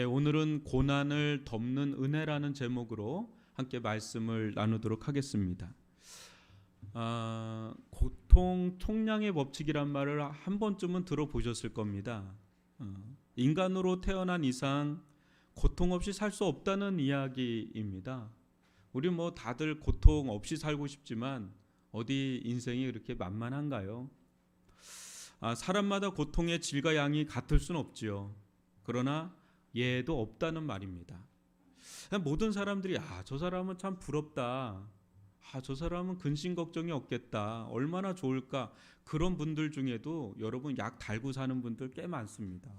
오늘은 고난을 덮는 은혜라는 제목으로 함께 말씀을 나누도록 하겠습니다. 고통 총량의 법칙이란 말을 한 번쯤은 들어보셨을 겁니다. 인간으로 태어난 이상 고통 없이 살 수 없다는 이야기입니다. 우리 다들 고통 없이 살고 싶지만 어디 인생이 그렇게 만만한가요? 사람마다 고통의 질과 양이 같을 수는 없지요. 그러나 예도 없다는 말입니다. 모든 사람들이 저 사람은 참 부럽다. 저 사람은 근심 걱정이 없겠다. 얼마나 좋을까. 그런 분들 중에도 여러분 약 달고 사는 분들 꽤 많습니다.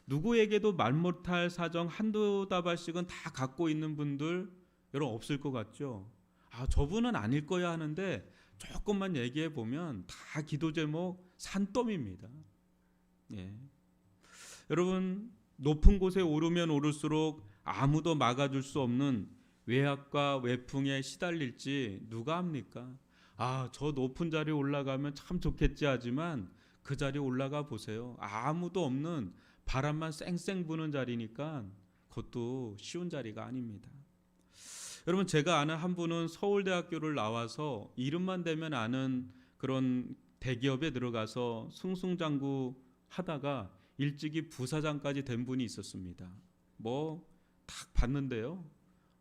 누구에게도 말 못할 사정 한두 다발씩은 다 갖고 있는 분들 여러분 없을 것 같죠. 저분은 아닐 거야 하는데 조금만 얘기해 보면 다 기도 제목 산더미입니다. 예. 여러분 높은 곳에 오르면 오를수록 아무도 막아줄 수 없는 외압과 외풍에 시달릴지 누가 합니까? 저 높은 자리에 올라가면 참 좋겠지 하지만 그 자리에 올라가 보세요. 아무도 없는 바람만 쌩쌩 부는 자리니까 그것도 쉬운 자리가 아닙니다. 여러분 제가 아는 한 분은 서울대학교를 나와서 이름만 대면 아는 그런 대기업에 들어가서 승승장구 하다가 일찍이 부사장까지 된 분이 있었습니다. 딱 봤는데요.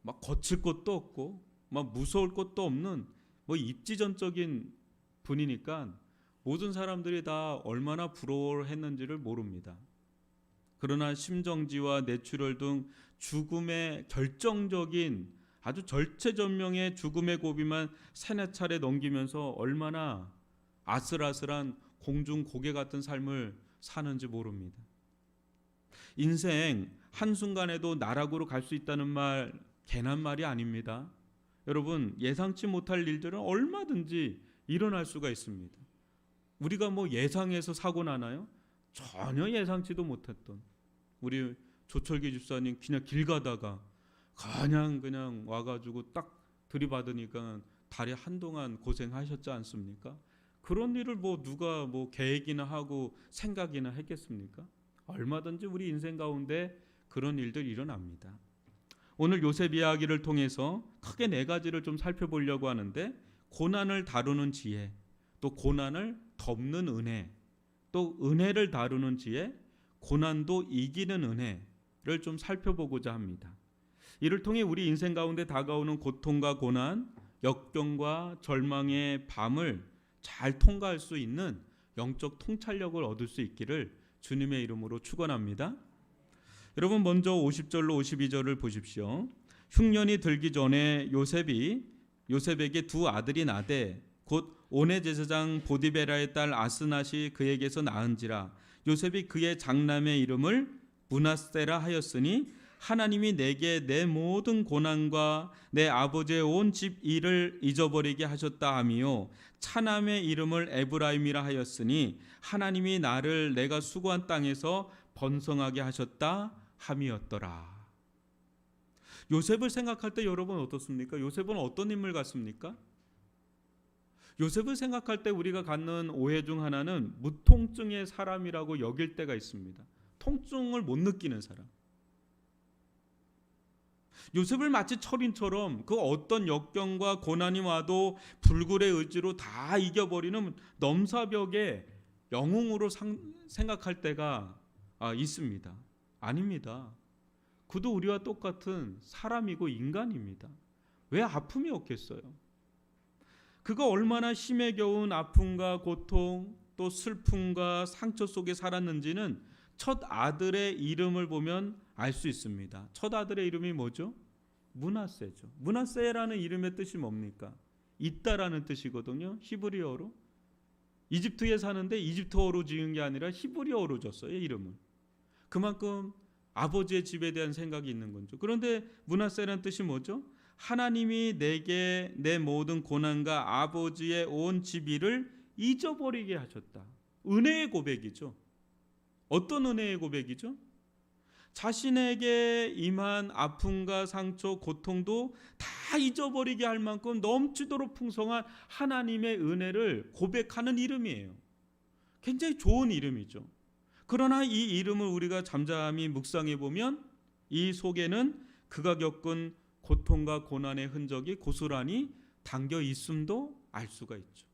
막 거칠 것도 없고 막 무서울 것도 없는 입지전적인 분이니까 모든 사람들이 다 얼마나 부러워했는지를 모릅니다. 그러나 심정지와 뇌출혈 등 죽음의 결정적인 아주 절체절명의 죽음의 고비만 세네 차례 넘기면서 얼마나 아슬아슬한 공중 고개 같은 삶을 사는지 모릅니다. 인생 한순간에도 나락으로 갈 수 있다는 말 괜한 말이 아닙니다. 여러분 예상치 못할 일들은 얼마든지 일어날 수가 있습니다. 우리가 예상해서 사고 나나요? 전혀 예상치도 못했던 우리 조철기 집사님 그냥 길 가다가 그냥 와가지고 딱 들이받으니까 다리 한동안 고생하셨지 않습니까? 그런 일을 누가 계획이나 하고 생각이나 했겠습니까? 얼마든지 우리 인생 가운데 그런 일들이 일어납니다. 오늘 요셉 이야기를 통해서 크게 네 가지를 좀 살펴보려고 하는데 고난을 다루는 지혜, 또 고난을 덮는 은혜, 또 은혜를 다루는 지혜, 고난도 이기는 은혜를 좀 살펴보고자 합니다. 이를 통해 우리 인생 가운데 다가오는 고통과 고난, 역경과 절망의 밤을 잘 통과할 수 있는 영적 통찰력을 얻을 수 있기를 주님의 이름으로 축원합니다. 여러분 먼저 50절로 52절을 보십시오. 흉년이 들기 전에 요셉에게 두 아들이 나되 곧 온의 제사장 보디베라의 딸 아스낫이 그에게서 낳은지라. 요셉이 그의 장남의 이름을 므낫세라 하였으니 하나님이 내게 내 모든 고난과 내 아버지의 온 집 일을 잊어버리게 하셨다 하미요, 차남의 이름을 에브라임이라 하였으니 하나님이 나를 내가 수고한 땅에서 번성하게 하셨다 함이었더라. 요셉을 생각할 때 여러분 어떻습니까? 요셉은 어떤 인물 같습니까? 요셉을 생각할 때 우리가 갖는 오해 중 하나는 무통증의 사람이라고 여길 때가 있습니다. 통증을 못 느끼는 사람. 요셉을 마치 철인처럼 그 어떤 역경과 고난이 와도 불굴의 의지로 다 이겨버리는 넘사벽의 영웅으로 생각할 때가 있습니다. 아닙니다. 그도 우리와 똑같은 사람이고 인간입니다. 왜 아픔이 없겠어요? 그가 얼마나 힘에 겨운 아픔과 고통 또 슬픔과 상처 속에 살았는지는 첫 아들의 이름을 보면 알 수 있습니다. 첫 아들의 이름이 뭐죠? 므낫세죠. 므낫세라는 이름의 뜻이 뭡니까? 있다라는 뜻이거든요. 히브리어로. 이집트에 사는데 이집트어로 지은 게 아니라 히브리어로 줬어요, 이름을. 그만큼 아버지의 집에 대한 생각이 있는 거죠. 그런데 므낫세라는 뜻이 뭐죠? 하나님이 내게 내 모든 고난과 아버지의 온 집 일을 잊어버리게 하셨다. 은혜의 고백이죠. 어떤 은혜의 고백이죠? 자신에게 임한 아픔과 상처, 고통도 다 잊어버리게 할 만큼 넘치도록 풍성한 하나님의 은혜를 고백하는 이름이에요. 굉장히 좋은 이름이죠. 그러나 이 이름을 우리가 잠잠히 묵상해 보면 이 속에는 그가 겪은 고통과 고난의 흔적이 고스란히 담겨 있음도 알 수가 있죠.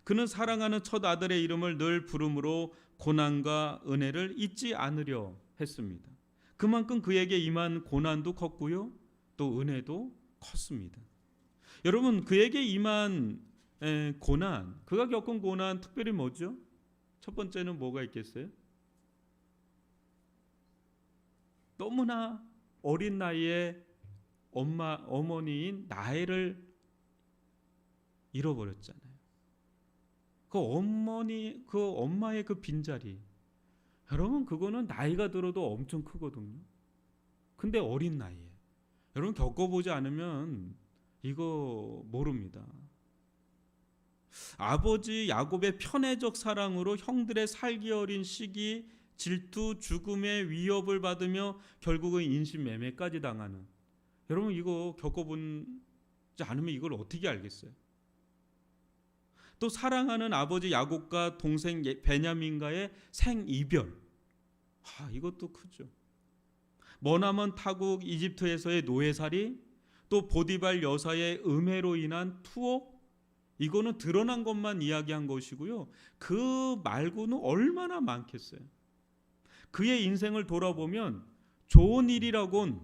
그는 사랑하는 첫 아들의 이름을 늘 부름으로 고난과 은혜를 잊지 않으려 했습니다. 그만큼 그에게 임한 고난도 컸고요, 또 은혜도 컸습니다. 여러분, 그에게 임한 고난, 그가 겪은 고난 특별히 뭐죠? 첫 번째는 뭐가 있겠어요? 너무나 어린 나이에 어머니인 나혜를 잃어버렸잖아요. 그 엄마의 그 빈자리, 여러분 그거는 나이가 들어도 엄청 크거든요. 근데 어린 나이에, 여러분 겪어보지 않으면 이거 모릅니다. 아버지 야곱의 편애적 사랑으로 형들의 살기 어린 시기, 질투, 죽음의 위협을 받으며 결국은 인신매매까지 당하는, 여러분 이거 겪어보지 않으면 이걸 어떻게 알겠어요? 또 사랑하는 아버지 야곱과 동생 베냐민과의 생이별, 이것도 크죠. 머나먼 타국 이집트에서의 노예살이, 또 보디발 여사의 음해로 인한 투옥, 이거는 드러난 것만 이야기한 것이고요, 그 말고는 얼마나 많겠어요. 그의 인생을 돌아보면 좋은 일이라곤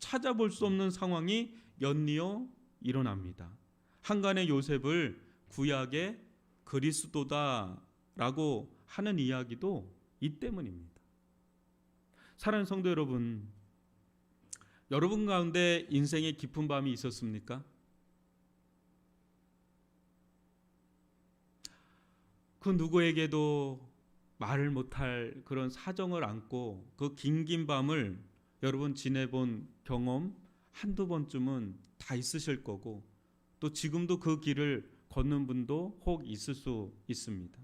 찾아볼 수 없는 상황이 연이어 일어납니다. 한간의 요셉을 구약의 그리스도다라고 하는 이야기도 이 때문입니다. 사랑하는 성도 여러분, 여러분 가운데 인생의 깊은 밤이 있었습니까? 그 누구에게도 말을 못할 그런 사정을 안고 그 긴 밤을 여러분 지내본 경험 한두 번쯤은 다 있으실 거고, 또 지금도 그 길을 걷는 분도 혹 있을 수 있습니다.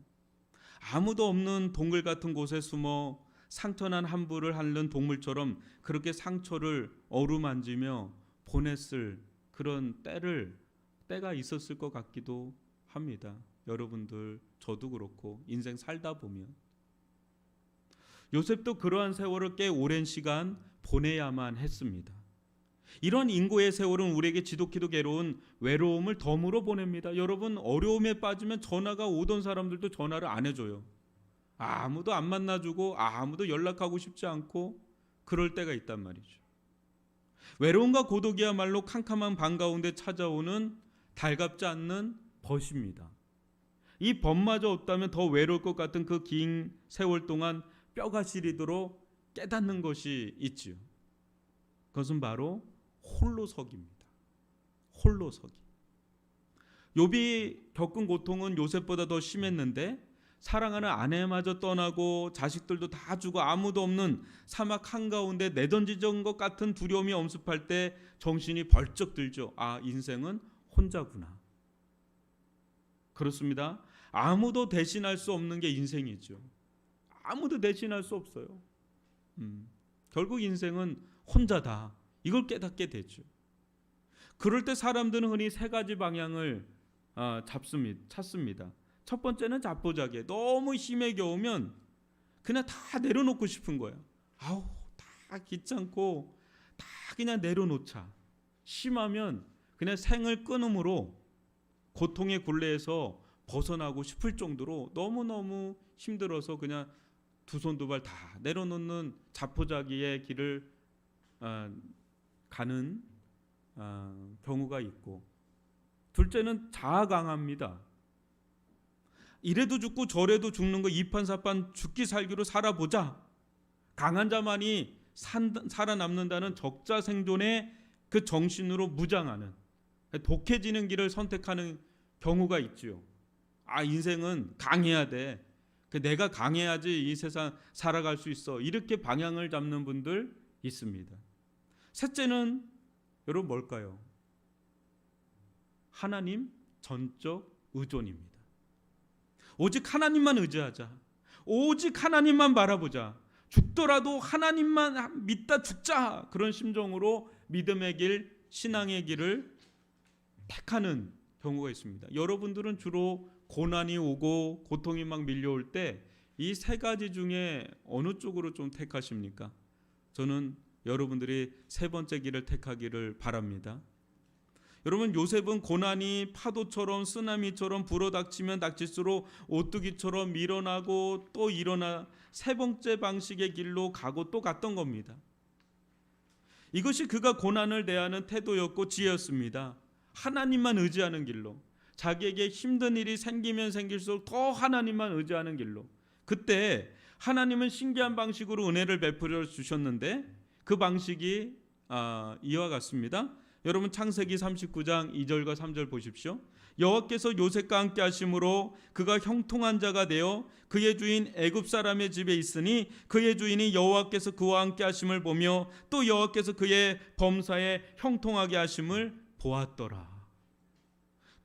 아무도 없는 동굴 같은 곳에 숨어 상처난 함부를 앓는 동물처럼 그렇게 상처를 어루만지며 보냈을 그런 때가 있었을 것 같기도 합니다. 여러분들, 저도 그렇고 인생 살다 보면 요셉도 그러한 세월을 꽤 오랜 시간 보내야만 했습니다. 이런 인고의 세월은 우리에게 지독히도 괴로운 외로움을 덤으로 보냅니다. 여러분, 어려움에 빠지면 전화가 오던 사람들도 전화를 안 해줘요. 아무도 안 만나주고 아무도 연락하고 싶지 않고 그럴 때가 있단 말이죠. 외로움과 고독이야말로 캄캄한 밤 가운데 찾아오는 달갑지 않는 벗입니다. 이 벗마저 없다면 더 외로울 것 같은 그 긴 세월 동안 뼈가 시리도록 깨닫는 것이 있지요. 그것은 바로 홀로서기입니다. 홀로서기. 욥이 겪은 고통은 요셉보다 더 심했는데, 사랑하는 아내마저 떠나고 자식들도 다 죽어 아무도 없는 사막 한가운데 내던지던 것 같은 두려움이 엄습할 때 정신이 벌쩍 들죠. 인생은 혼자구나. 그렇습니다. 아무도 대신할 수 없는 게 인생이죠. 아무도 대신할 수 없어요. 결국 인생은 혼자다, 이걸 깨닫게 되죠. 그럴 때 사람들은 흔히 세 가지 방향을 찾습니다. 첫 번째는 자포자기. 너무 힘에 겨우면 그냥 다 내려놓고 싶은 거예요. 다 귀찮고 다 그냥 내려놓자. 심하면 그냥 생을 끊음으로 고통의 굴레에서 벗어나고 싶을 정도로 너무너무 힘들어서 그냥 두 손 두 발 다 내려놓는 자포자기의 길을 가는 경우가 있고, 둘째는 자아 강합니다. 이래도 죽고 저래도 죽는 거 이판사판 죽기 살기로 살아보자. 강한 자만이 살아남는다는 적자생존의 그 정신으로 무장하는, 독해지는 길을 선택하는 경우가 있지요. 인생은 강해야 돼. 내가 강해야지 이 세상 살아갈 수 있어. 이렇게 방향을 잡는 분들 있습니다. 셋째는 여러분 뭘까요? 하나님 전적 의존입니다. 오직 하나님만 의지하자. 오직 하나님만 바라보자. 죽더라도 하나님만 믿다 죽자. 그런 심정으로 믿음의 길, 신앙의 길을 택하는 경우가 있습니다. 여러분들은 주로 고난이 오고 고통이 막 밀려올 때 이 세 가지 중에 어느 쪽으로 좀 택하십니까? 저는 여러분들이 세 번째 길을 택하기를 바랍니다. 여러분, 요셉은 고난이 파도처럼 쓰나미처럼 불어닥치면 닥칠수록 오뚜기처럼 밀어나고 또 일어나 세 번째 방식의 길로 가고 또 갔던 겁니다. 이것이 그가 고난을 대하는 태도였고 지혜였습니다. 하나님만 의지하는 길로, 자기에게 힘든 일이 생기면 생길수록 더 하나님만 의지하는 길로. 그때 하나님은 신기한 방식으로 은혜를 베풀어 주셨는데 그 방식이 이와 같습니다. 여러분, 창세기 39장 2절과 3절 보십시오. 여호와께서 요셉과 함께 하심으로 그가 형통한 자가 되어 그의 주인 애굽 사람의 집에 있으니 그의 주인이 여호와께서 그와 함께 하심을 보며 또 여호와께서 그의 범사에 형통하게 하심을 보았더라.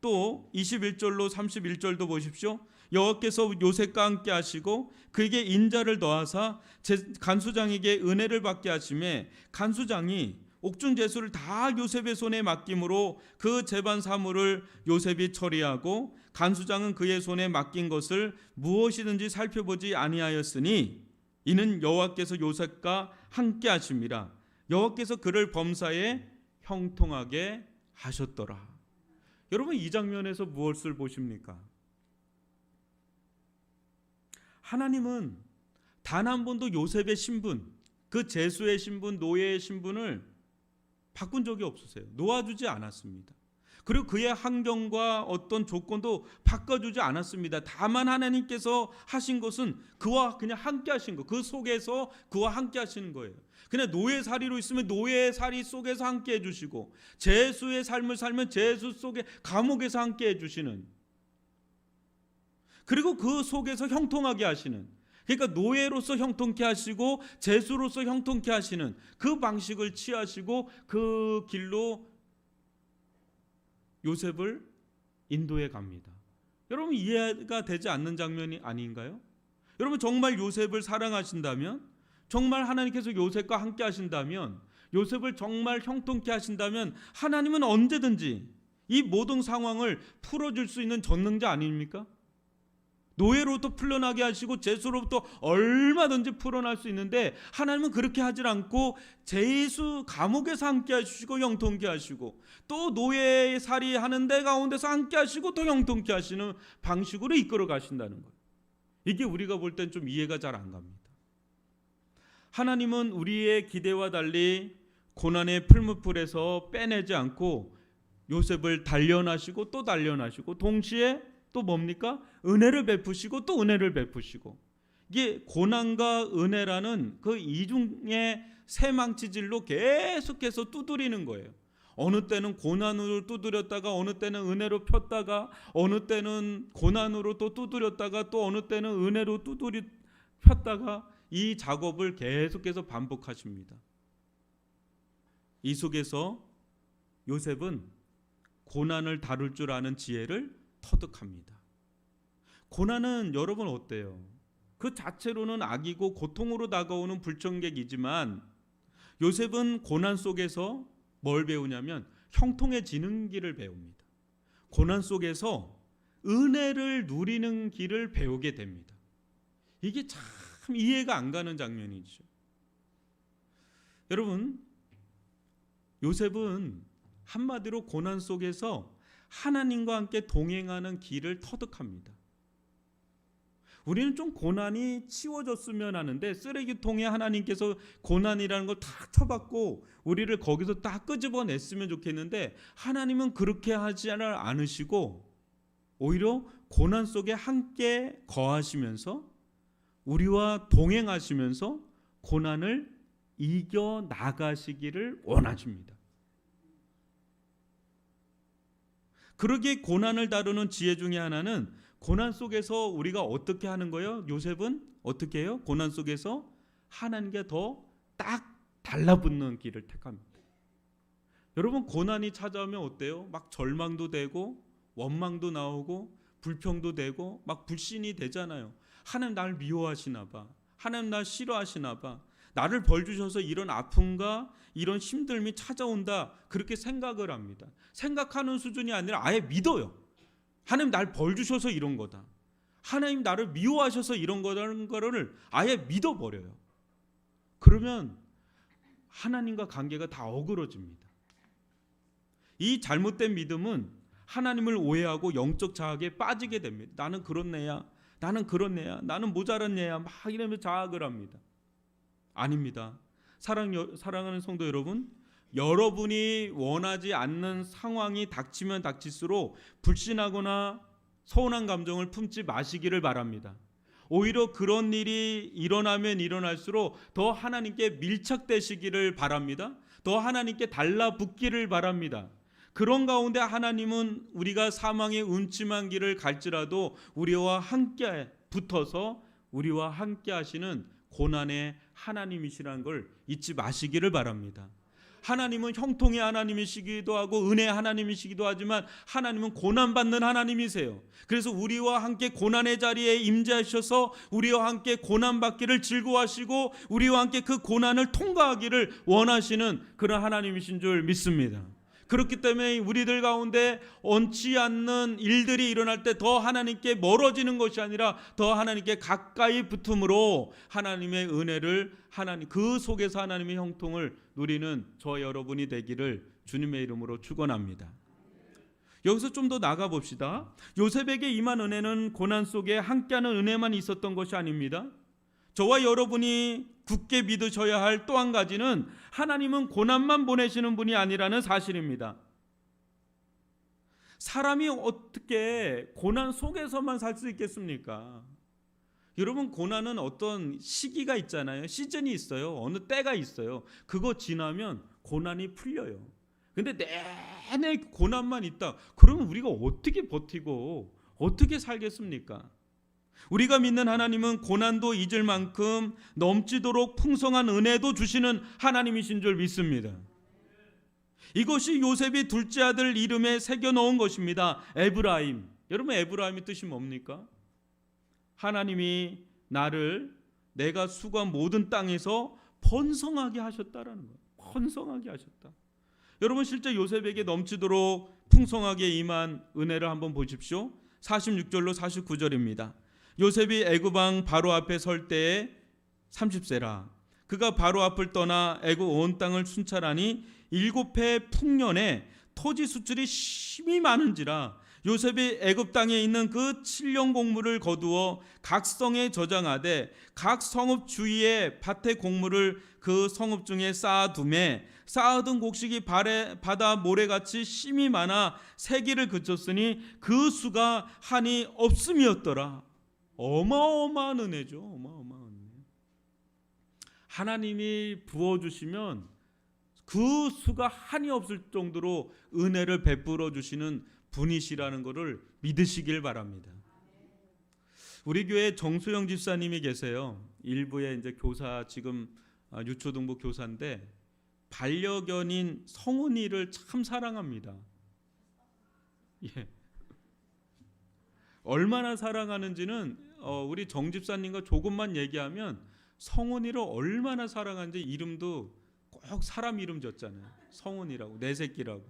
또 21절로 31절도 보십시오. 여호와께서 요셉과 함께 하시고 그에게 인자를 더하사 간수장에게 은혜를 받게 하심에 간수장이 옥중 제수를 다 요셉의 손에 맡김으로 그 재반 사물을 요셉이 처리하고 간수장은 그의 손에 맡긴 것을 무엇이든지 살펴보지 아니하였으니 이는 여호와께서 요셉과 함께 하심이라. 여호와께서 그를 범사에 형통하게 하셨더라. 여러분, 이 장면에서 무엇을 보십니까? 하나님은 단 한 번도 요셉의 신분, 그 제수의 신분, 노예의 신분을 바꾼 적이 없으세요. 놓아주지 않았습니다. 그리고 그의 환경과 어떤 조건도 바꿔주지 않았습니다. 다만 하나님께서 하신 것은 그와 그냥 함께 하신 것, 그 속에서 그와 함께 하시는 거예요. 그냥 노예살이로 있으면 노예살이 속에서 함께 해주시고, 제수의 삶을 살면 제수 속에 감옥에서 함께 해주시는, 그리고 그 속에서 형통하게 하시는, 그러니까 노예로서 형통케 하시고 제수로서 형통케 하시는 그 방식을 취하시고 그 길로 요셉을 인도해 갑니다. 여러분, 이해가 되지 않는 장면이 아닌가요? 여러분, 정말 요셉을 사랑하신다면, 정말 하나님께서 요셉과 함께 하신다면, 요셉을 정말 형통케 하신다면 하나님은 언제든지 이 모든 상황을 풀어줄 수 있는 전능자 아닙니까? 노예로부터 풀려나게 하시고 제수로부터 얼마든지 풀어날 수 있는데 하나님은 그렇게 하질 않고 제수 감옥에서 함께 하시고 형통케 하시고 또 노예 살이 하는 데 가운데서 함께 하시고 또 형통케 하시는 방식으로 이끌어 가신다는 거예요. 이게 우리가 볼 땐 좀 이해가 잘 안 갑니다. 하나님은 우리의 기대와 달리 고난의 풀무풀에서 빼내지 않고 요셉을 단련하시고 또 단련하시고 동시에 또 뭡니까? 은혜를 베푸시고 또 은혜를 베푸시고, 이게 고난과 은혜라는 그 이중의 새망치질로 계속해서 두드리는 거예요. 어느 때는 고난으로 두드렸다가 어느 때는 은혜로 폈다가 어느 때는 고난으로 또 두드렸다가 또 어느 때는 은혜로 폈다가 이 작업을 계속해서 반복하십니다. 이 속에서 요셉은 고난을 다룰 줄 아는 지혜를 터득합니다. 고난은 여러분 어때요? 그 자체로는 악이고 고통으로 다가오는 불청객이지만 요셉은 고난 속에서 뭘 배우냐면 형통해지는 길을 배웁니다. 고난 속에서 은혜를 누리는 길을 배우게 됩니다. 이게 참 이해가 안 가는 장면이죠. 여러분, 요셉은 한마디로 고난 속에서 하나님과 함께 동행하는 길을 터득합니다. 우리는 좀 고난이 치워졌으면 하는데 쓰레기통에 하나님께서 고난이라는 걸 다 쳐박고 우리를 거기서 딱 끄집어냈으면 좋겠는데 하나님은 그렇게 하지 않으시고 오히려 고난 속에 함께 거하시면서 우리와 동행하시면서 고난을 이겨 나가시기를 원하십니다. 그러기에 고난을 다루는 지혜 중에 하나는 고난 속에서 우리가 어떻게 하는 거예요? 요셉은 어떻게 해요? 고난 속에서 하나님께 더 딱 달라붙는 길을 택합니다. 여러분, 고난이 찾아오면 어때요? 막 절망도 되고 원망도 나오고 불평도 되고 막 불신이 되잖아요. 하나님 날 미워하시나 봐. 하나님 날 싫어하시나 봐. 나를 벌 주셔서 이런 아픔과 이런 힘듦이 찾아온다, 그렇게 생각을 합니다. 생각하는 수준이 아니라 아예 믿어요. 하나님 날 벌 주셔서 이런 거다. 하나님 나를 미워하셔서 이런 거라는 거를 아예 믿어버려요. 그러면 하나님과 관계가 다 어그러집니다. 이 잘못된 믿음은 하나님을 오해하고 영적 자학에 빠지게 됩니다. 나는 그런 애야, 나는 그런 애야, 나는 모자란 애야, 막 이러면서 자학을 합니다. 아닙니다. 사랑하는 성도 여러분, 여러분이 원하지 않는 상황이 닥치면 닥칠수록 불신하거나 서운한 감정을 품지 마시기를 바랍니다. 오히려 그런 일이 일어나면 일어날수록 더 하나님께 밀착되시기를 바랍니다. 더 하나님께 달라붙기를 바랍니다. 그런 가운데 하나님은 우리가 사망의 음침한 길을 갈지라도 우리와 함께 붙어서 우리와 함께 하시는 고난의 하나님이시라는 걸 잊지 마시기를 바랍니다. 하나님은 형통의 하나님이시기도 하고 은혜의 하나님이시기도 하지만 하나님은 고난받는 하나님이세요. 그래서 우리와 함께 고난의 자리에 임재하셔서 우리와 함께 고난받기를 즐거워하시고 우리와 함께 그 고난을 통과하기를 원하시는 그런 하나님이신 줄 믿습니다. 그렇기 때문에 우리들 가운데 원치 않는 일들이 일어날 때 더 하나님께 멀어지는 것이 아니라 더 하나님께 가까이 붙음으로 하나님의 은혜를 그 속에서 하나님의 형통을 누리는 저 여러분이 되기를 주님의 이름으로 축원합니다. 여기서 좀 더 나가 봅시다. 요셉에게 임한 은혜는 고난 속에 함께하는 은혜만 있었던 것이 아닙니다. 저와 여러분이 굳게 믿으셔야 할 또 한 가지는 하나님은 고난만 보내시는 분이 아니라는 사실입니다. 사람이 어떻게 고난 속에서만 살 수 있겠습니까? 여러분, 고난은 어떤 시기가 있잖아요. 시즌이 있어요. 어느 때가 있어요. 그거 지나면 고난이 풀려요. 근데 내내 고난만 있다. 그러면 우리가 어떻게 버티고 어떻게 살겠습니까? 우리가 믿는 하나님은 고난도 잊을 만큼 넘치도록 풍성한 은혜도 주시는 하나님이신 줄 믿습니다. 이것이 요셉이 둘째 아들 이름에 새겨놓은 것입니다. 에브라임. 여러분, 에브라임의 뜻이 뭡니까? 하나님이 나를 내가 수고한 모든 땅에서 번성하게 하셨다라는 거예요. 번성하게 하셨다. 여러분, 실제 요셉에게 넘치도록 풍성하게 임한 은혜를 한번 보십시오. 46절로 49절입니다. 요셉이 애굽 왕 바로 앞에 설 때에 30세라. 그가 바로 앞을 떠나 애굽 온 땅을 순찰하니 7해 풍년에 토지 수출이 심히 많은지라 요셉이 애굽 땅에 있는 그 7년 곡물을 거두어 각 성에 저장하되 각 성읍 주위에 밭의 곡물을 그 성읍 중에 쌓아두매 쌓아둔 곡식이 바다 모래같이 심히 많아 세기를 그쳤으니 그 수가 한이 없음이었더라. 어마어마한 은혜죠. 어마어마한 은혜. 하나님이 부어주시면 그 수가 한이 없을 정도로 은혜를 베풀어 주시는 분이시라는 것을 믿으시길 바랍니다. 우리 교회 정수영 집사님이 계세요. 일부의 이제 교사, 지금 유초등부 교사인데 반려견인 성훈이를 참 사랑합니다. 예. 얼마나 사랑하는지는 우리 정 집사님과 조금만 얘기하면 성훈이를 얼마나 사랑하는지 이름도 꼭 사람 이름 졌잖아요. 성훈이라고, 내 새끼라고.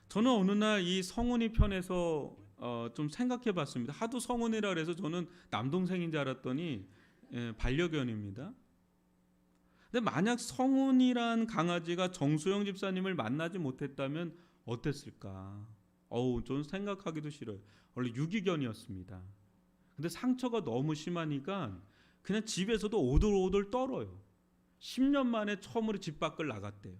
저는 어느 날 이 성훈이 편에서 좀 생각해 봤습니다. 하도 성훈이라 그래서 저는 남동생인 줄 알았더니 반려견입니다. 근데 만약 성훈이란 강아지가 정수영 집사님을 만나지 못했다면 어땠을까? 저는 생각하기도 싫어요. 원래 유기견이었습니다. 근데 상처가 너무 심하니까 그냥 집에서도 오돌오돌 떨어요. 10년 만에 처음으로 집 밖을 나갔대요.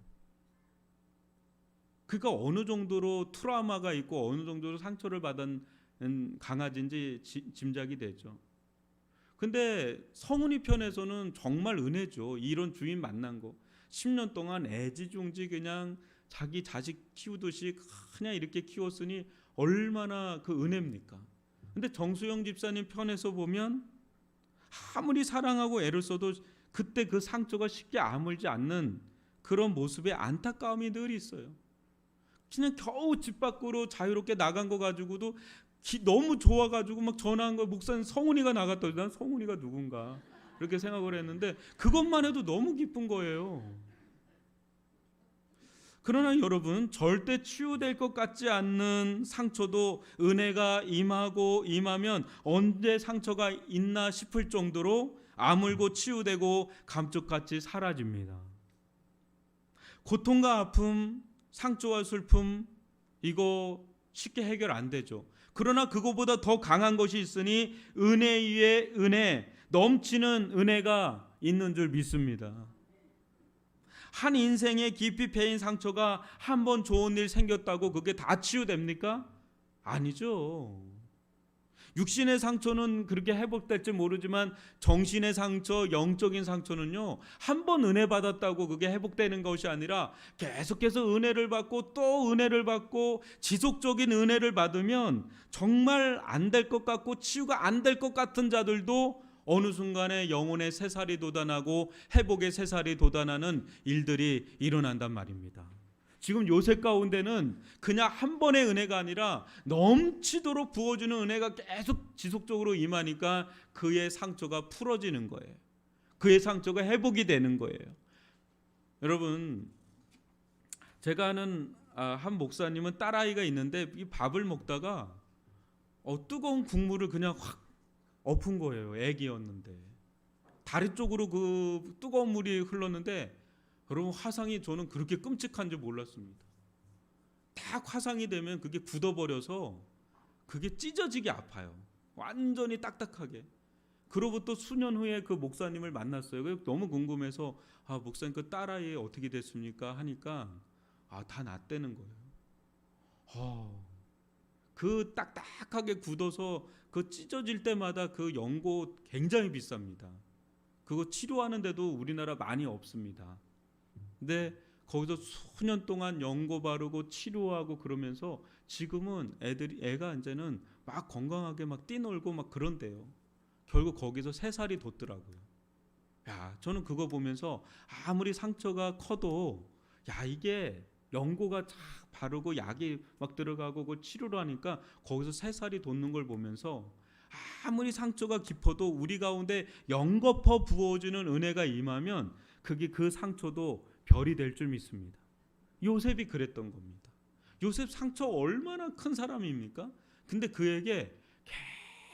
그러니까 어느 정도로 트라우마가 있고 어느 정도로 상처를 받은 강아지인지 짐작이 되죠. 근데 성훈이 편에서는 정말 은혜죠. 이런 주인 만난 거. 10년 동안 애지중지 그냥 자기 자식 키우듯이 그냥 이렇게 키웠으니 얼마나 그 은혜입니까? 근데 정수영 집사님 편에서 보면 아무리 사랑하고 애를 써도 그때 그 상처가 쉽게 아물지 않는 그런 모습에 안타까움이 늘 있어요. 그냥 겨우 집 밖으로 자유롭게 나간 거 가지고도 너무 좋아가지고 막 전화한 거, 목사님 성훈이가 나갔더니 난 성훈이가 누군가 그렇게 생각을 했는데 그것만 해도 너무 기쁜 거예요. 그러나 여러분, 절대 치유될 것 같지 않는 상처도 은혜가 임하면 언제 상처가 있나 싶을 정도로 아물고 치유되고 감쪽같이 사라집니다. 고통과 아픔, 상처와 슬픔, 이거 쉽게 해결 안 되죠. 그러나 그거보다 더 강한 것이 있으니 은혜 위에 은혜, 넘치는 은혜가 있는 줄 믿습니다. 한 인생에 깊이 패인 상처가 한 번 좋은 일 생겼다고 그게 다 치유됩니까? 아니죠. 육신의 상처는 그렇게 회복될지 모르지만 정신의 상처, 영적인 상처는요, 한 번 은혜 받았다고 그게 회복되는 것이 아니라 계속해서 은혜를 받고 또 은혜를 받고 지속적인 은혜를 받으면 정말 안 될 것 같고 치유가 안 될 것 같은 자들도 어느 순간에 영혼의 새살이 돋아나고 회복의 새살이 돋아나는 일들이 일어난단 말입니다. 지금 요셉 가운데는 그냥 한 번의 은혜가 아니라 넘치도록 부어주는 은혜가 계속 지속적으로 임하니까 그의 상처가 풀어지는 거예요. 그의 상처가 회복이 되는 거예요. 여러분, 제가 아는 한 목사님은 딸아이가 있는데 이 밥을 먹다가 뜨거운 국물을 그냥 확 엎은 거예요. 애기였는데 다리 쪽으로 그 뜨거운 물이 흘렀는데, 여러분, 화상이 저는 그렇게 끔찍한 줄 몰랐습니다. 딱 화상이 되면 그게 굳어버려서 그게 찢어지게 아파요. 완전히 딱딱하게. 그로부터 수년 후에 그 목사님을 만났어요. 너무 궁금해서 목사님 그 딸아이 어떻게 됐습니까? 하니까 다 낫다는 거예요. 그 딱딱하게 굳어서 그 찢어질 때마다 그 연고 굉장히 비쌉니다. 그거 치료하는데도 우리나라 많이 없습니다. 근데 거기서 수년 동안 연고 바르고 치료하고 그러면서 지금은 애가 이제는 막 건강하게 막 뛰놀고 막 그런데요. 결국 거기서 새살이 돋더라고요. 저는 그거 보면서 아무리 상처가 커도 이게 연고가 쫙 바르고 약이 막 들어가고 그 치료를 하니까 거기서 새살이 돋는 걸 보면서 아무리 상처가 깊어도 우리 가운데 연거퍼 부어주는 은혜가 임하면 그게 그 상처도 별이 될 줄 믿습니다. 요셉이 그랬던 겁니다. 요셉 상처 얼마나 큰 사람입니까? 근데 그에게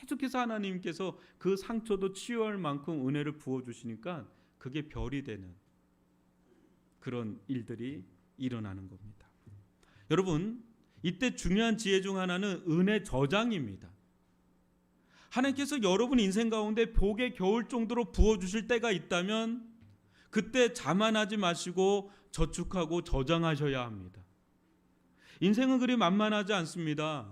계속해서 하나님께서 그 상처도 치유할 만큼 은혜를 부어주시니까 그게 별이 되는 그런 일들이 일어나는 겁니다. 여러분, 이때 중요한 지혜 중 하나는 은혜 저장입니다. 하나님께서 여러분 인생 가운데 복의 겨울 정도로 부어주실 때가 있다면 그때 자만하지 마시고 저축하고 저장하셔야 합니다. 인생은 그리 만만하지 않습니다.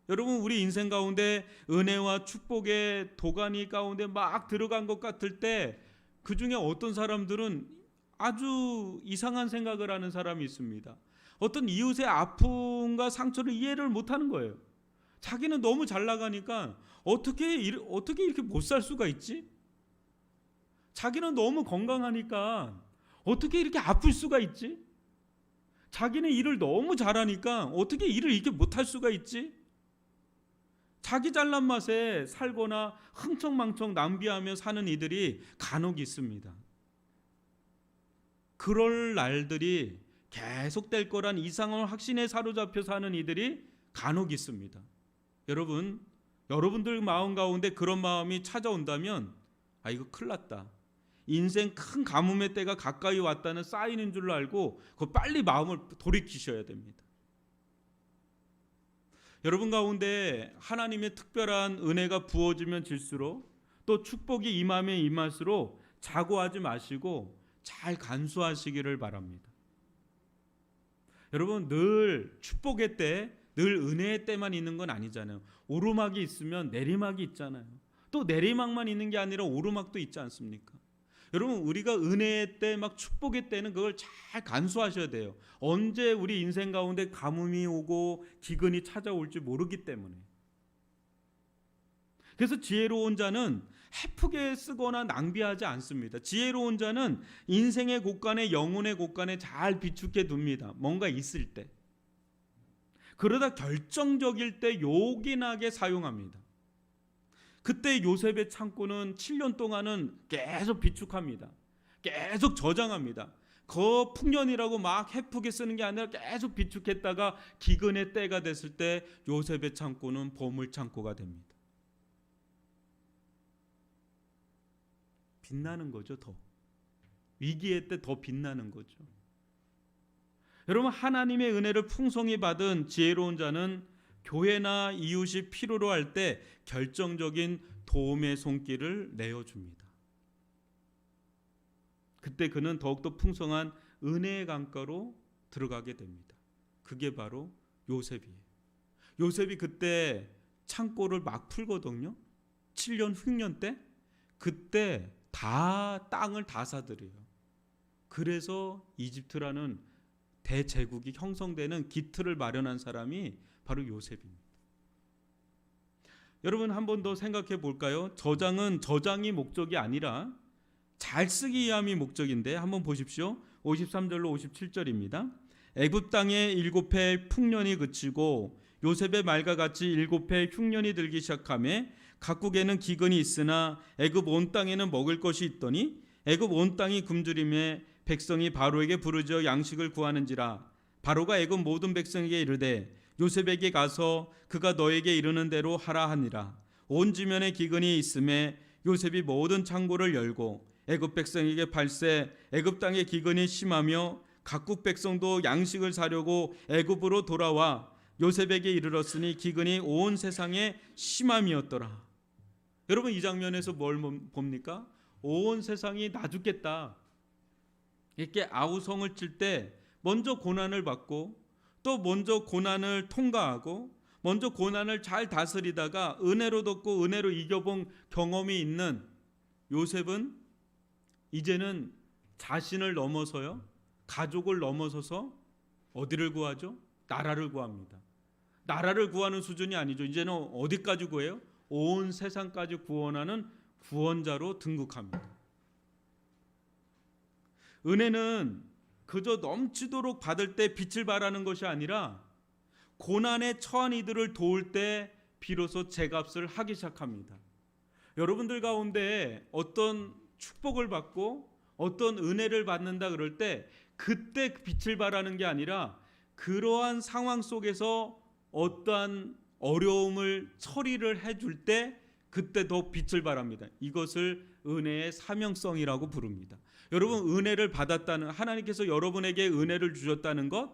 여러분, 우리 인생 가운데 은혜와 축복의 도가니 가운데 막 들어간 것 같을 때 그 중에 어떤 사람들은 아주 이상한 생각을 하는 사람이 있습니다. 어떤 이웃의 아픔과 상처를 이해를 못하는 거예요. 자기는 너무 잘 나가니까 어떻게 이렇게 못 살 수가 있지? 자기는 너무 건강하니까 어떻게 이렇게 아플 수가 있지? 자기는 일을 너무 잘하니까 어떻게 일을 이렇게 못할 수가 있지? 자기 잘난 맛에 살거나 흥청망청 낭비하며 사는 이들이 간혹 있습니다. 그럴 날들이 계속될 거란 이상한 확신에 사로잡혀 사는 이들이 간혹 있습니다. 여러분들 마음 가운데 그런 마음이 찾아온다면 이거 큰일 났다. 인생 큰 가뭄의 때가 가까이 왔다는 사인인 줄 알고 빨리 마음을 돌이키셔야 됩니다. 여러분 가운데 하나님의 특별한 은혜가 부어지면 질수록 또 축복이 임하면 임할수록 자고하지 마시고 잘 간수하시기를 바랍니다. 여러분, 늘 축복의 때, 늘 은혜의 때만 있는 건 아니잖아요. 오르막이 있으면 내리막이 있잖아요. 또 내리막만 있는 게 아니라 오르막도 있지 않습니까? 여러분, 우리가 은혜의 때, 막 축복의 때는 그걸 잘 간수하셔야 돼요. 언제 우리 인생 가운데 가뭄이 오고 기근이 찾아올지 모르기 때문에. 그래서 지혜로운 자는 헤프게 쓰거나 낭비하지 않습니다. 지혜로운 자는 인생의 곳간에, 영혼의 곳간에 잘 비축해 둡니다. 뭔가 있을 때. 그러다 결정적일 때 요긴하게 사용합니다. 그때 요셉의 창고는 7년 동안은 계속 비축합니다. 계속 저장합니다. 그 풍년이라고 막 해프게 쓰는 게 아니라 계속 비축했다가 기근의 때가 됐을 때 요셉의 창고는 보물 창고가 됩니다. 빛나는 거죠. 더 위기의 때 더 빛나는 거죠. 여러분, 하나님의 은혜를 풍성히 받은 지혜로운 자는 교회나 이웃이 필요로 할 때 결정적인 도움의 손길을 내어줍니다. 그때 그는 더욱더 풍성한 은혜의 강가로 들어가게 됩니다. 그게 바로 요셉이에요. 요셉이 그때 창고를 막 풀거든요. 7년 흉년 때. 그때 다 땅을 다 사들여요. 그래서 이집트라는 대제국이 형성되는 기틀을 마련한 사람이 바로 요셉입니다. 여러분, 한 번 더 생각해 볼까요? 저장은 저장이 목적이 아니라 잘 쓰기 위함이 목적인데 한번 보십시오. 53절로 57절입니다. 애굽 땅에 7해 풍년이 그치고 요셉의 말과 같이 7해 흉년이 들기 시작하며 각국에는 기근이 있으나 애굽 온 땅에는 먹을 것이 있더니 애굽 온 땅이 굶주림에 백성이 바로에게 부르짖어 양식을 구하는지라. 바로가 애굽 모든 백성에게 이르되 요셉에게 가서 그가 너에게 이르는 대로 하라 하니라. 온 지면에 기근이 있음에 요셉이 모든 창고를 열고 애굽 백성에게 팔세 애굽 땅에 기근이 심하며 각국 백성도 양식을 사려고 애굽으로 돌아와 요셉에게 이르렀으니 기근이 온 세상에 심함이었더라. 여러분, 이 장면에서 뭘 봅니까? 온 세상이 나 죽겠다 이렇게 아우성을 칠 때 먼저 고난을 받고 또 먼저 고난을 통과하고 먼저 고난을 잘 다스리다가 은혜로 덮고 은혜로 이겨본 경험이 있는 요셉은 이제는 자신을 넘어서요, 가족을 넘어서서 어디를 구하죠? 나라를 구합니다. 나라를 구하는 수준이 아니죠. 이제는 어디까지 구해요? 온 세상까지 구원하는 구원자로 등극합니다. 은혜는 그저 넘치도록 받을 때 빛을 발하는 것이 아니라 고난에 처한 이들을 도울 때 비로소 제값을 하기 시작합니다. 여러분들 가운데 어떤 축복을 받고 어떤 은혜를 받는다 그럴 때 그때 빛을 발하는 게 아니라 그러한 상황 속에서 어떠한 어려움을 처리를 해줄 때 그때 더 빛을 발합니다. 이것을 은혜의 사명성이라고 부릅니다. 여러분, 은혜를 받았다는, 하나님께서 여러분에게 은혜를 주셨다는 것,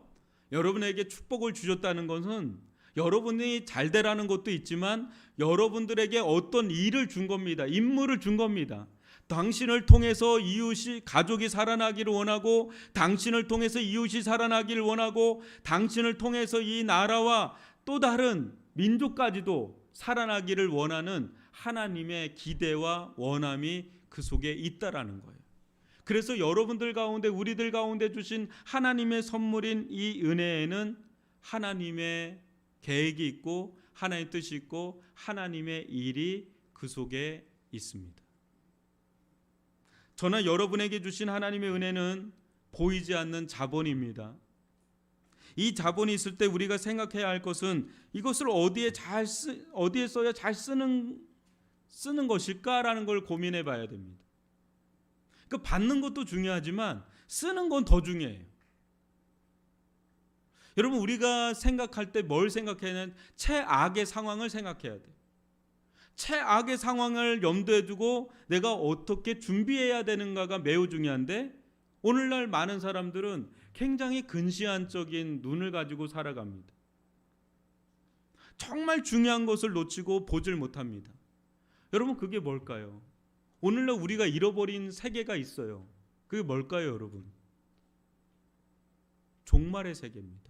여러분에게 축복을 주셨다는 것은 여러분이 잘 되라는 것도 있지만 여러분들에게 어떤 일을 준 겁니다. 임무를 준 겁니다. 당신을 통해서 이웃이, 가족이 살아나기를 원하고, 당신을 통해서 이웃이 살아나기를 원하고, 당신을 통해서 이 나라와 또 다른 민족까지도 살아나기를 원하는 하나님의 기대와 원함이 그 속에 있다라는 거예요. 그래서 여러분들 가운데, 우리들 가운데 주신 하나님의 선물인 이 은혜에는 하나님의 계획이 있고 하나님의 뜻이 있고 하나님의 일이 그 속에 있습니다. 저는 여러분에게 주신 하나님의 은혜는 보이지 않는 자본입니다. 이 자본이 있을 때 우리가 생각해야 할 것은 이것을 어디에 써야 잘 쓰는 것일까라는 걸 고민해 봐야 됩니다. 그 받는 것도 중요하지만 쓰는 건 더 중요해요. 여러분, 우리가 생각할 때 뭘 생각해야 하냐면 최악의 상황을 생각해야 돼요. 최악의 상황을 염두에 두고 내가 어떻게 준비해야 되는가가 매우 중요한데, 오늘날 많은 사람들은 굉장히 근시안적인 눈을 가지고 살아갑니다. 정말 중요한 것을 놓치고 보질 못합니다. 여러분, 그게 뭘까요? 오늘날 우리가 잃어버린 세계가 있어요. 그게 뭘까요, 여러분? 종말의 세계입니다.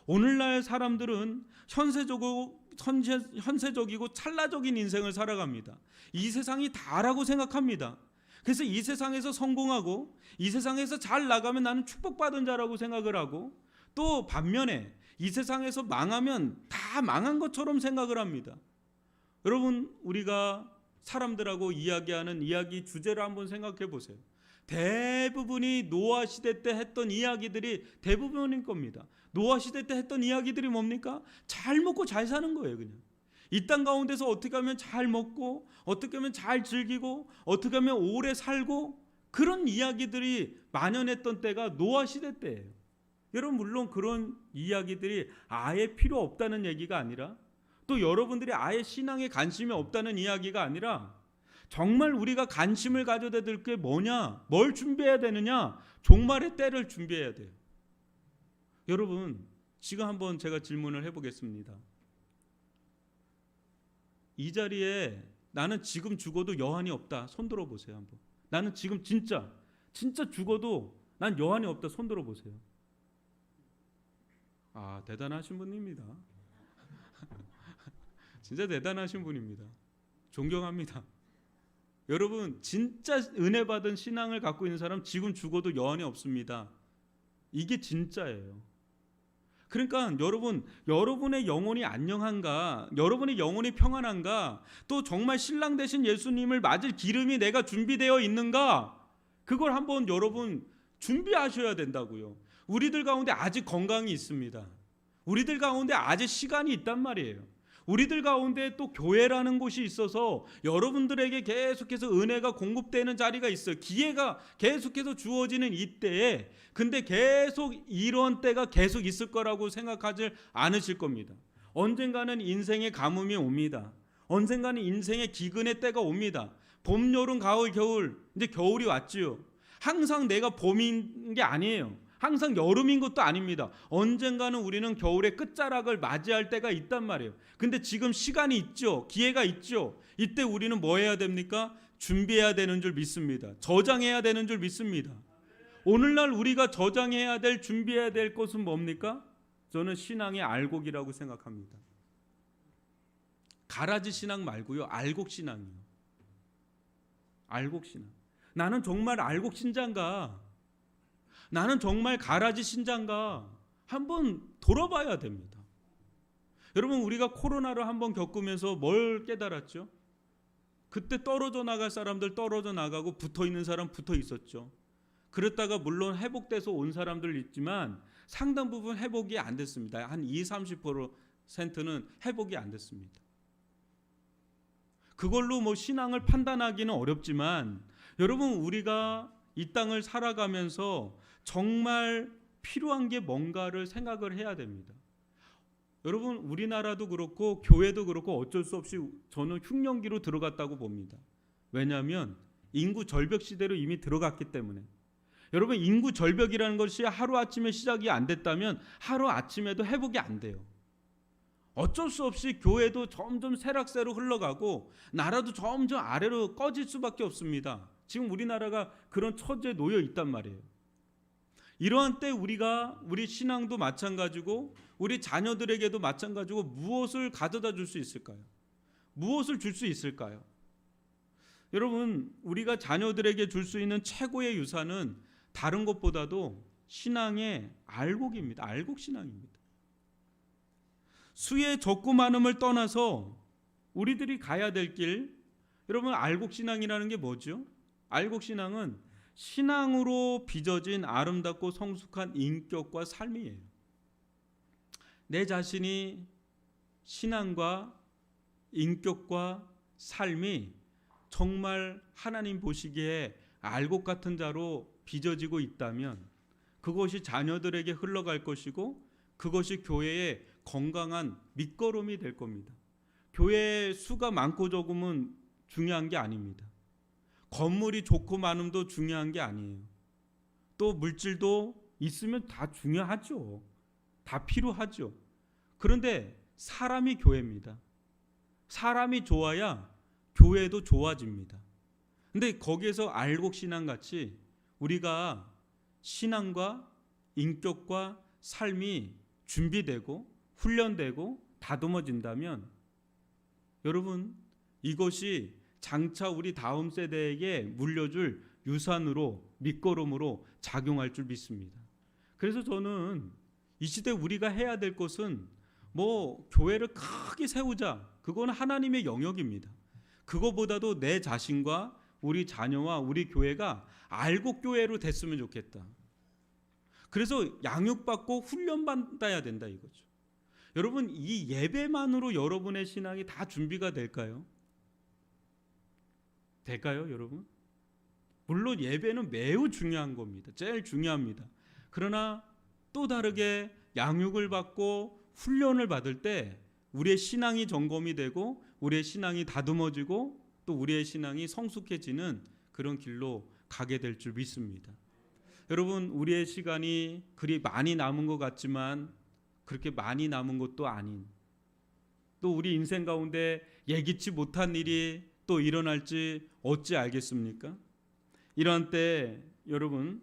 오늘날 사람들은 현세적이고 찰나적인 인생을 살아갑니다. 이 세상이 다라고 생각합니다. 그래서 이 세상에서 성공하고 이 세상에서 잘 나가면 나는 축복받은 자라고 생각을 하고, 또 반면에 이 세상에서 망하면 다 망한 것처럼 생각을 합니다. 여러분, 우리가 사람들하고 이야기하는 이야기 주제를 한번 생각해 보세요. 대부분이 노아 시대 때 했던 이야기들이 대부분인 겁니다. 노아 시대 때 했던 이야기들이 뭡니까? 잘 먹고 잘 사는 거예요. 그냥 이 땅 가운데서 어떻게 하면 잘 먹고, 어떻게 하면 잘 즐기고, 어떻게 하면 오래 살고, 그런 이야기들이 만연했던 때가 노아 시대 때예요. 여러분, 물론 그런 이야기들이 아예 필요 없다는 얘기가 아니라, 또 여러분들이 아예 신앙에 관심이 없다는 이야기가 아니라, 정말 우리가 관심을 가져야 될 게 뭐냐, 뭘 준비해야 되느냐, 종말의 때를 준비해야 돼요. 여러분, 지금 한번 제가 질문을 해보겠습니다. 이 자리에 나는 지금 죽어도 여한이 없다, 손 들어보세요. 한번. 나는 지금 진짜 죽어도 난 여한이 없다, 손 들어보세요. 아, 대단하신 분입니다. 진짜 대단하신 분입니다. 존경합니다. 여러분, 진짜 은혜 받은 신앙을 갖고 있는 사람 지금 죽어도 여한이 없습니다. 이게 진짜예요. 그러니까 여러분, 여러분의 영혼이 안녕한가, 여러분의 영혼이 평안한가, 또 정말 신랑 되신 예수님을 맞을 기름이 내가 준비되어 있는가, 그걸 한번 여러분 준비하셔야 된다고요. 우리들 가운데 아직 건강이 있습니다. 우리들 가운데 아직 시간이 있단 말이에요. 우리들 가운데 또 교회라는 곳이 있어서 여러분들에게 계속해서 은혜가 공급되는 자리가 있어요. 기회가 계속해서 주어지는 이때에, 근데 계속 이런 때가 계속 있을 거라고 생각하지 않으실 겁니다. 언젠가는 인생의 가뭄이 옵니다. 언젠가는 인생의 기근의 때가 옵니다. 봄, 여름, 가을, 겨울, 이제 겨울이 왔지요. 항상 내가 봄인 게 아니에요. 항상 여름인 것도 아닙니다. 언젠가는 우리는 겨울의 끝자락을 맞이할 때가 있단 말이에요. 근데 지금 시간이 있죠. 기회가 있죠. 이때 우리는 뭐 해야 됩니까? 준비해야 되는 줄 믿습니다. 저장해야 되는 줄 믿습니다. 오늘날 우리가 저장해야 될, 준비해야 될 것은 뭡니까? 저는 신앙의 알곡이라고 생각합니다. 가라지 신앙 말고요, 알곡 신앙이요. 알곡 신앙. 나는 정말 알곡 신자인가? 나는 정말 가라지 신자인가? 한번 돌아봐야 됩니다. 여러분, 우리가 코로나를 한번 겪으면서 뭘 깨달았죠? 그때 떨어져 나갈 사람들 떨어져 나가고 붙어 있는 사람 붙어 있었죠. 그랬다가 물론 회복돼서 온 사람들 있지만 상당 부분 회복이 안 됐습니다. 한 20-30%는 회복이 안 됐습니다. 그걸로 뭐 신앙을 판단하기는 어렵지만, 여러분, 우리가 이 땅을 살아가면서 정말 필요한 게 뭔가를 생각을 해야 됩니다. 여러분, 우리나라도 그렇고 교회도 그렇고 어쩔 수 없이 저는 흉년기로 들어갔다고 봅니다. 왜냐하면 인구 절벽 시대로 이미 들어갔기 때문에. 여러분, 인구 절벽이라는 것이 하루아침에 시작이 안 됐다면 하루아침에도 회복이 안 돼요. 어쩔 수 없이 교회도 점점 쇠락세로 흘러가고 나라도 점점 아래로 꺼질 수밖에 없습니다. 지금 우리나라가 그런 처지에 놓여 있단 말이에요. 이러한 때 우리 신앙도 마찬가지고 우리 자녀들에게도 마찬가지고 무엇을 가져다 줄 수 있을까요? 무엇을 줄 수 있을까요? 여러분, 우리가 자녀들에게 줄 수 있는 최고의 유산은 다른 것보다도 신앙의 알곡입니다. 알곡 신앙입니다. 수의 적고 많음을 떠나서 우리들이 가야 될 길, 여러분, 알곡 신앙이라는 게 뭐죠? 알곡 신앙은 신앙으로 빚어진 아름답고 성숙한 인격과 삶이에요. 내 자신이 신앙과 인격과 삶이 정말 하나님 보시기에 알곡 같은 자로 빚어지고 있다면 그것이 자녀들에게 흘러갈 것이고 그것이 교회의 건강한 밑거름이 될 겁니다. 교회의 수가 많고 적음은 중요한 게 아닙니다. 건물이 좋고 많음도 중요한 게 아니에요. 또 물질도 있으면 다 중요하죠. 다 필요하죠. 그런데 사람이 교회입니다. 사람이 좋아야 교회도 좋아집니다. 근데 거기에서 알곡 신앙같이 우리가 신앙과 인격과 삶이 준비되고 훈련되고 다듬어진다면 여러분, 이것이 장차 우리 다음 세대에게 물려줄 유산으로 밑거름으로 작용할 줄 믿습니다. 그래서 저는 이 시대 우리가 해야 될 것은 뭐 교회를 크게 세우자, 그건 하나님의 영역입니다. 그거보다도 내 자신과 우리 자녀와 우리 교회가 알곡 교회로 됐으면 좋겠다. 그래서 양육받고 훈련받아야 된다 이거죠. 여러분, 이 예배만으로 여러분의 신앙이 다 준비가 될까요? 될까요, 여러분? 물론 예배는 매우 중요한 겁니다. 제일 중요합니다. 그러나 또 다르게 양육을 받고 훈련을 받을 때 우리의 신앙이 점검이 되고 우리의 신앙이 다듬어지고 또 우리의 신앙이 성숙해지는 그런 길로 가게 될 줄 믿습니다. 여러분, 우리의 시간이 그리 많이 남은 것 같지만 그렇게 많이 남은 것도 아닌, 또 우리 인생 가운데 예기치 못한 일이 또 일어날지 어찌 알겠습니까? 이러한 때 여러분,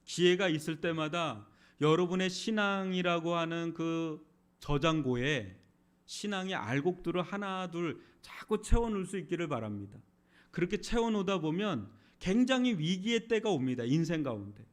기회가 있을 때마다 여러분의 신앙이라고 하는 그 저장고에 신앙의 알곡들을 하나 둘 자꾸 채워놓을 수 있기를 바랍니다. 그렇게 채워놓다 보면 굉장히 위기의 때가 옵니다. 인생 가운데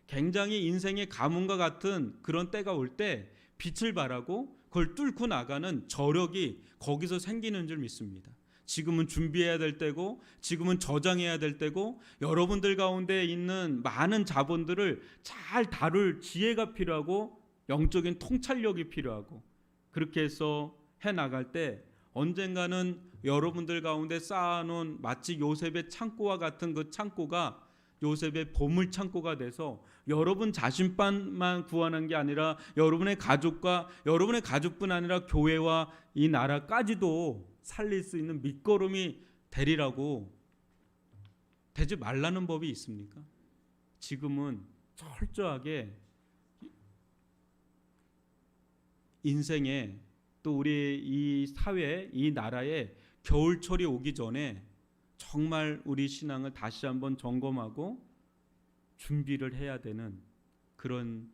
굉장히 인생의 가뭄과 같은 그런 때가 올 때 빛을 발하고 그걸 뚫고 나가는 저력이 거기서 생기는 줄 믿습니다. 지금은 준비해야 될 때고 지금은 저장해야 될 때고 여러분들 가운데 있는 많은 자본들을 잘 다룰 지혜가 필요하고 영적인 통찰력이 필요하고, 그렇게 해서 해나갈 때 언젠가는 여러분들 가운데 쌓아놓은 마치 요셉의 창고와 같은 그 창고가 요셉의 보물 창고가 돼서 여러분 자신만만 구원한 게 아니라 여러분의 가족과 여러분의 가족뿐 아니라 교회와 이 나라까지도 살릴 수 있는 밑거름이 되리라고. 되지 말라는 법이 있습니까? 지금은 철저하게 인생에 또 우리 이 사회, 이 나라에 겨울철이 오기 전에 정말 우리 신앙을 다시 한번 점검하고 준비를 해야 되는 그런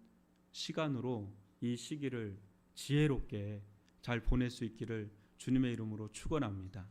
시간으로 이 시기를 지혜롭게 잘 보낼 수 있기를 주님의 이름으로 축원합니다.